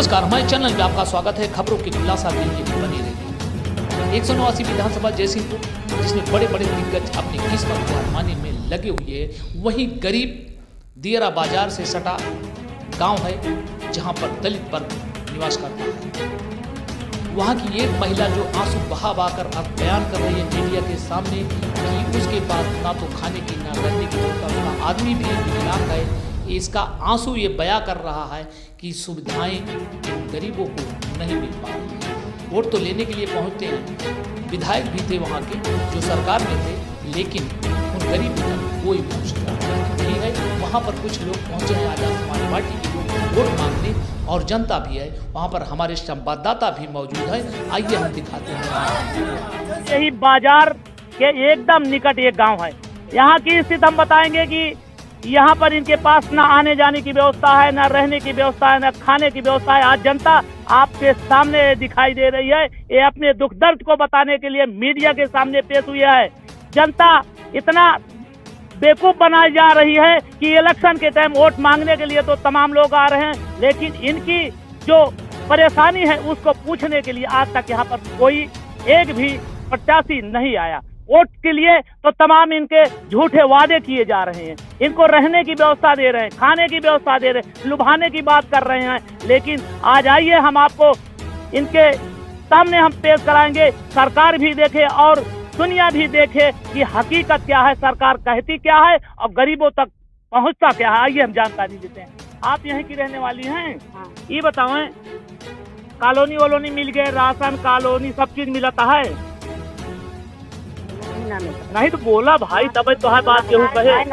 नमस्कार, हमारे चैनल में आपका स्वागत है। खबरों की खुलासा के लिए बने रहिए। 189 विधानसभा जयसिंहपुर, जिसमें बड़े बड़े दिग्गज अपनी किस्मत को आजमाने में लगे हुए हैं, वहीं गरीब दियरा बाजार से सटा गांव है जहां पर दलित वर्ग निवास करता है। वहां की एक महिला जो आंसू बहा बहाकर अब बयान कर रही है मीडिया के सामने कि उसके पास ना तो खाने की ना रहने की व्यवस्था, उसका आदमी भी विकलांग है। इसका आंसू ये बयां कर रहा है कि सुविधाएं गरीबों को नहीं मिल पा रही हैं। वोट तो लेने के लिए पहुंचते हैं, विधायक भी थे वहां के जो सरकार में थे, लेकिन उन गरीबों तक कोई पहुंचता नहीं है। वहां पर कुछ लोग पहुंचे हैं आजाद समाज पार्टी के लोग वोट मांगने, और जनता भी है वहां पर। हमारे संवाददाता भी मौजूद है, आइए हम दिखाते हैं। यही बाजार के एकदम निकट एक गांव है। यहाँ की स्थिति हम बताएंगे कि यहाँ पर इनके पास ना आने जाने की व्यवस्था है, ना रहने की व्यवस्था है, ना खाने की व्यवस्था है। आज जनता आपके सामने दिखाई दे रही है। ये अपने दुख दर्द को बताने के लिए मीडिया के सामने पेश हुई है। जनता इतना बेवकूफ बनाई जा रही है कि इलेक्शन के टाइम वोट मांगने के लिए तो तमाम लोग आ रहे हैं, लेकिन इनकी जो परेशानी है उसको पूछने के लिए आज तक यहाँ पर कोई एक भी प्रत्याशी नहीं आया। वोट के लिए तो तमाम इनके झूठे वादे किए जा रहे हैं। इनको रहने की व्यवस्था दे रहे हैं, खाने की व्यवस्था दे रहे हैं, लुभाने की बात कर रहे हैं। लेकिन आज आइए हम आपको इनके सामने हम पेश कराएंगे, सरकार भी देखे और दुनिया भी देखे कि हकीकत क्या है, सरकार कहती क्या है और गरीबों तक पहुंचता क्या है। आइए हम जानकारी देते हैं। आप यहीं की रहने वाली हैं? हाँ। ये बताओ, कॉलोनी वोलोनी मिल गए, राशन कॉलोनी सब चीज मिलता है? नहीं तो बोला भाई, तब तो है बात केहू कहे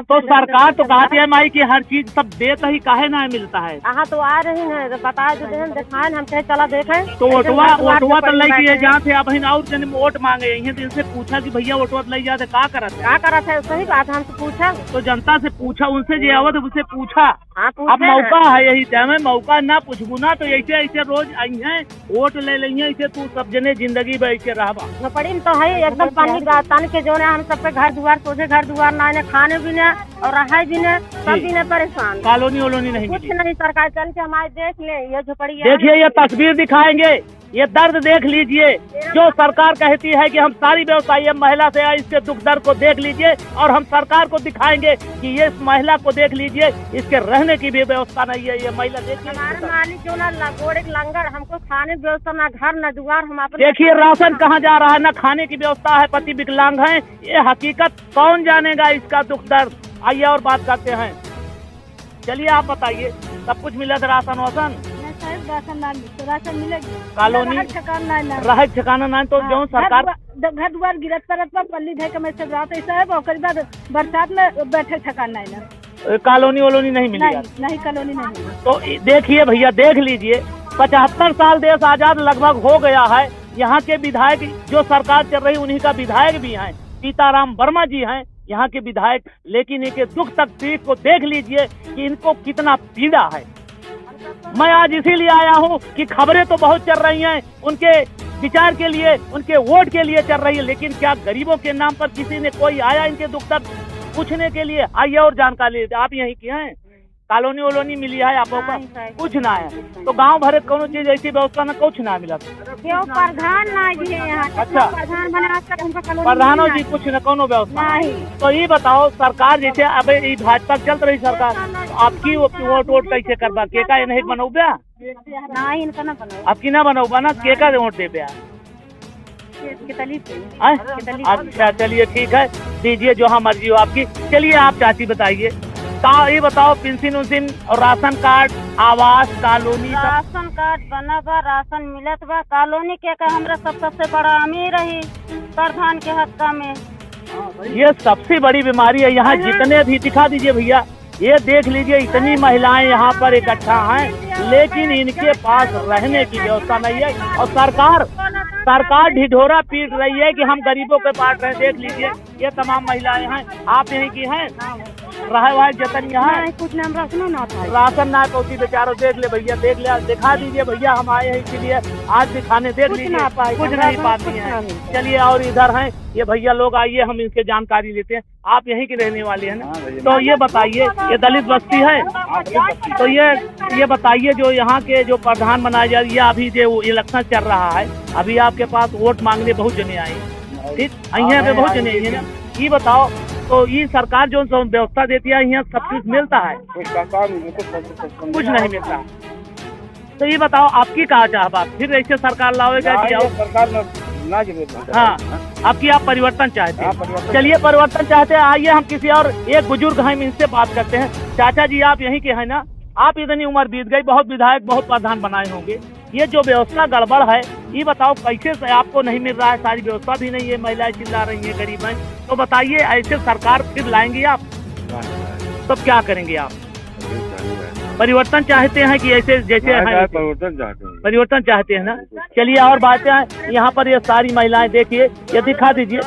तो सरकार तो कहती है माई की हर चीज सब देता ही काहे ना मिलता है। हाँ तो आ रही है, बताए जो दिखाए हम कहे चला देखें। तो वोटवा तो लगी है जहाँ थे। अब और जन वोट मांगे हैं तो इनसे पूछा कि भैया वोटवा लग जाते का करत है? सही बात है, हमसे पूछा तो जनता से पूछा, उनसे जो आवत उनसे पूछा। अब मौका है यही टाइम, मौका ना पूछबू ना तो ऐसे ऐसे रोज आई है वोट ले लेंगे, ऐसे तू सब जने जिंदगी में ऐसे रहबा पड़ी तो है एकदम पानी तान के जो है हम सब पे घर दुआर सोचे घर दुआर ना है, खाने भी न और रहाय भी न, सब भी न परेशान। कॉलोनी वोलोनी नहीं, कुछ नहीं। सरकार चल के हमारे देख ले, ये झोपड़ी देखिए, ये तस्वीर दिखाएंगे, ये दर्द देख लीजिए। जो सरकार कहती है कि हम सारी व्यवस्था, ये महिला से इसके दुख दर्द को देख लीजिए और हम सरकार को दिखाएंगे कि ये महिला को देख लीजिए, इसके रहने की भी व्यवस्था नहीं है। ये महिला देखिए, हमारे मालिक जो ना लगोड़े लंगर, हमको खाने की व्यवस्था ना घर ना दुआर। हम देखिए राशन कहाँ जा रहा है, ना खाने की व्यवस्था है, पति विकलांग है। ये हकीकत कौन जानेगा इसका दुख दर्द। आइए और बात करते हैं। चलिए आप बताइए, सब कुछ मिला था राशन वासन? राशन मिलेगी, कॉलोनी रह ठिकाना नहीं तो जो सरकार घर दुआर गिरत परत पर पल्ली धे के मैं से रात ऐसा है, और बाद बरसात में बैठे ठिकाना नहीं ना। कॉलोनी वोलोनी नहीं मिली? नहीं कॉलोनी नहीं। तो देखिए भैया, देख लीजिए, 75 साल देश आजाद लगभग हो गया है। यहाँ के विधायक जो सरकार चल रही उन्हीं का विधायक भी हैं, सीताराम वर्मा जी हैं यहाँ के विधायक। लेकिन इनके दुख तकलीफ को देख लीजिए कि इनको कितना पीड़ा है। मैं आज इसीलिए आया हूँ कि खबरें तो बहुत चल रही हैं उनके विचार के लिए, उनके वोट के लिए चल रही है, लेकिन क्या गरीबों के नाम पर किसी ने कोई आया इनके दुख दर्द पूछने के लिए? आइए और जानकारी लेते। आप यहीं की हैं? कॉलोनी वोलोनी मिली है आपको? कुछ ना है तो गांव भरे कोनो चीज ऐसी व्यवस्था ना कुछ ना मिला। प्रधान अच्छा, प्रधानों जी कुछ न कोनो व्यवस्था नहीं। तो ये बताओ, सरकार जैसे अब भाजपा चल रही सरकार, आपकी वोट वोट कैसे करबा? केका नहीं बनौबा? आपकी ना बनौबा ना, केका वोट दे? अच्छा चलिए ठीक है, दीजिए जो हाँ मर्जी हो आपकी। चलिए आप चाची बताइए, ये बताओ, पेंशन उन्सिन और राशन कार्ड, आवास, कॉलोनी? राशन कार्ड बना बा, राशन मिलत बा। कॉलोनी के का हमरा सबसे बड़ा अमीर रही प्रधान के हत्या में। ये सबसे बड़ी बीमारी है यहाँ। जितने भी दिखा दीजिए भैया, ये देख लीजिए, इतनी महिलाएं यहाँ पर इकट्ठा हैं, लेकिन इनके पास रहने की व्यवस्था नहीं है। और सरकार ढिढोरा पीट रही है कि हम गरीबों के पास रहे। देख लीजिए, ये तमाम महिलाएं हैं। आप यहीं की हैं? रहा है जतन यहाँ नहीं कुछ नहीं, हम राशन ना था। राशन ना पहुँची बेचारों। देख ले भैया, देख ले, दिखा दीजिए भैया, हम आए हैं इसीलिए आज दिखाने। देख लीजिए कुछ नहीं पाती है। चलिए और इधर हैं ये भैया लोग, आइए हम इनसे जानकारी लेते हैं। आप यहीं की रहने वाली है ना? तो ये बताइए, ये दलित बस्ती है, तो ये बताइए जो यहाँ के जो प्रधान बनाए जा रही है, अभी जो इलेक्शन चल रहा है, अभी आपके पास वोट मांगने बहुत जने आए, ठीक, यहाँ पे बहुत जने आई है ना? ये बताओ, तो ये सरकार जो व्यवस्था देती है यहाँ सब कुछ मिलता है? कुछ नहीं मिलता। तो ये बताओ आपकी कहा चाह बात, फिर ऐसे सरकार लाओगे सरकार? हाँ, आपकी आप परिवर्तन चाहते हैं। चलिए परिवर्तन चाहते हैं, आइए हम किसी और एक बुजुर्ग हैं इनसे बात करते हैं। चाचा जी आप यहीं के हैं ना? आप इतनी उम्र बीत गई, बहुत विधायक बहुत प्रधान बनाए होंगे, ये जो व्यवस्था गड़बड़ है ये बताओ कैसे से आपको नहीं मिल रहा है? सारी व्यवस्था भी नहीं है, महिलाएं चिल्ला रही हैं, गरीब हैं, तो बताइए ऐसे सरकार फिर लाएंगे आप? तो क्या करेंगे आप? परिवर्तन चाहते हैं कि ऐसे जैसे है? परिवर्तन चाहते हैं ना? चलिए और बातें हैं यहाँ पर, ये सारी महिलाएं देखिए, ये दिखा दीजिए।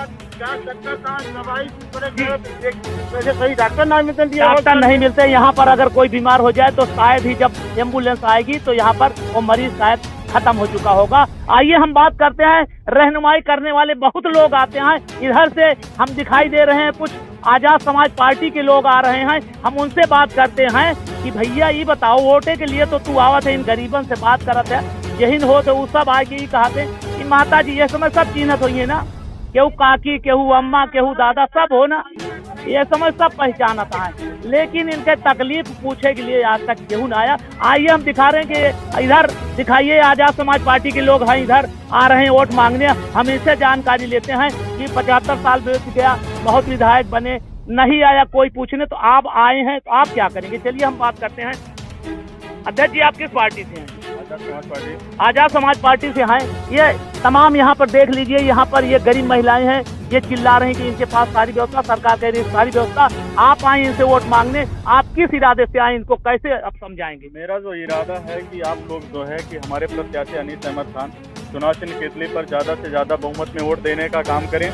डॉक्टर नहीं मिलते यहाँ पर। अगर कोई बीमार हो जाए तो शायद ही जब एम्बुलेंस आएगी तो यहाँ पर वो मरीज शायद खत्म हो चुका होगा। आइए हम बात करते हैं, रहनुमाई करने वाले बहुत लोग आते हैं इधर से, हम दिखाई दे रहे हैं कुछ आजाद समाज पार्टी के लोग आ रहे हैं, हम उनसे बात करते हैं कि भैया ये बताओ, वोटे के लिए तो तू आवत है, इन गरीबन से बात करत है, यही हो तो वो सब आके ही कहते कि माता जी ये समय सब चिन्हत हुई है ना, केहू काकी, केहू अम्मा, केहू दादा, सब हो ना, ये समझ सब पहचानता है, लेकिन इनके तकलीफ पूछे के लिए आज तक केहू ना आया। आइए हम दिखा रहे हैं कि इधर दिखाइए, आजाद समाज पार्टी के लोग हैं इधर आ रहे हैं वोट मांगने। हम इनसे जानकारी लेते हैं कि 75 साल बीत गया, बहुत विधायक बने, नहीं आया कोई पूछने, तो आप आए हैं तो आप क्या करेंगे? चलिए हम बात करते हैं। अध्यक्ष जी आप किस पार्टी से हैं? आजाद समाज पार्टी से हैं। ये तमाम यहाँ पर देख लीजिए, यहाँ पर ये गरीब महिलाएं हैं, ये चिल्ला रही हैं कि इनके पास सारी व्यवस्था, सरकार कह रही है सारी व्यवस्था, आप आए इनसे वोट मांगने, आप किस इरादे से आए, इनको कैसे आप समझाएंगे? मेरा जो इरादा है कि आप लोग जो है कि हमारे प्रत्याशी अनीस अहमद खान चुनाव चिन्ह केतली पर ज़्यादा से ज़्यादा बहुमत में वोट देने का काम करें,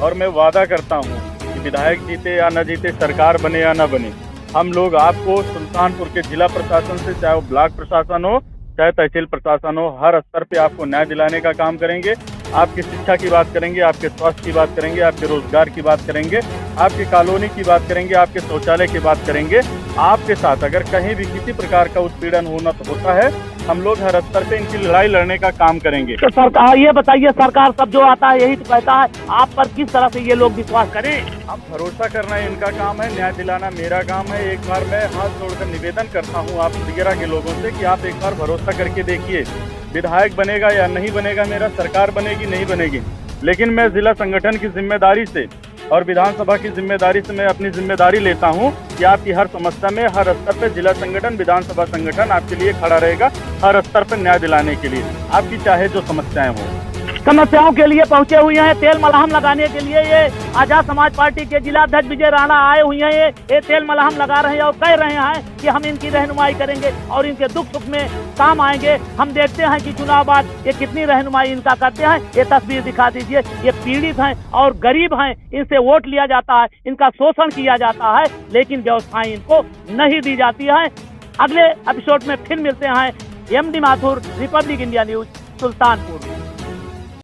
और मैं वादा करता हूँ कि विधायक जीते या न जीते, सरकार बने या न बने, हम लोग आपको सुल्तानपुर के जिला प्रशासन से, चाहे वो ब्लॉक प्रशासन हो चाहे तहसील प्रशासन हो, हर स्तर पे आपको न्याय दिलाने का काम करेंगे। आपकी शिक्षा की बात करेंगे, आपके स्वास्थ्य की बात करेंगे, आपके रोजगार की बात करेंगे, आपकी कॉलोनी की बात करेंगे, आपके शौचालय की बात करेंगे। आपके साथ अगर कहीं भी किसी प्रकार का उत्पीड़न होता है, हम लोग हर स्तर पे इनकी लड़ाई लड़ने का काम करेंगे। तो सरकार ये बताइए, सरकार सब जो आता है यही तो कहता है, आप पर किस तरह से ये लोग विश्वास करें? अब भरोसा करना इनका काम है, न्याय दिलाना मेरा काम है। एक बार मैं हाथ जोड़कर निवेदन करता हूँ आप मीडिया के लोगों से कि आप एक बार भरोसा करके देखिए, विधायक बनेगा या नहीं बनेगा मेरा, सरकार बनेगी नहीं बनेगी, लेकिन मैं जिला संगठन की जिम्मेदारी से और विधानसभा की जिम्मेदारी से मैं अपनी जिम्मेदारी लेता हूं कि आपकी हर समस्या में हर स्तर पर जिला संगठन, विधानसभा संगठन आपके लिए खड़ा रहेगा, हर स्तर पर न्याय दिलाने के लिए, आपकी चाहे जो समस्याएं हों। समस्याओं के लिए पहुंचे हुए हैं, तेल मलहम लगाने के लिए ये आजाद समाज पार्टी के जिला अध्यक्ष विजय राणा आए हुए हैं, ये तेल मलहम लगा रहे हैं और कह रहे हैं कि हम इनकी रहनुमाई करेंगे और इनके दुख सुख में काम आएंगे। हम देखते हैं कि चुनाव बाद ये कितनी रहनुमाई इनका करते हैं। ये तस्वीर दिखा दीजिए, ये पीड़ित हैं और गरीब हैं, इनसे वोट लिया जाता है, इनका शोषण किया जाता है, लेकिन व्यवस्थाएं इनको नहीं दी जाती है। अगले एपिसोड में फिर मिलते हैं। MD Mathur, Republic India news, Sultanpur.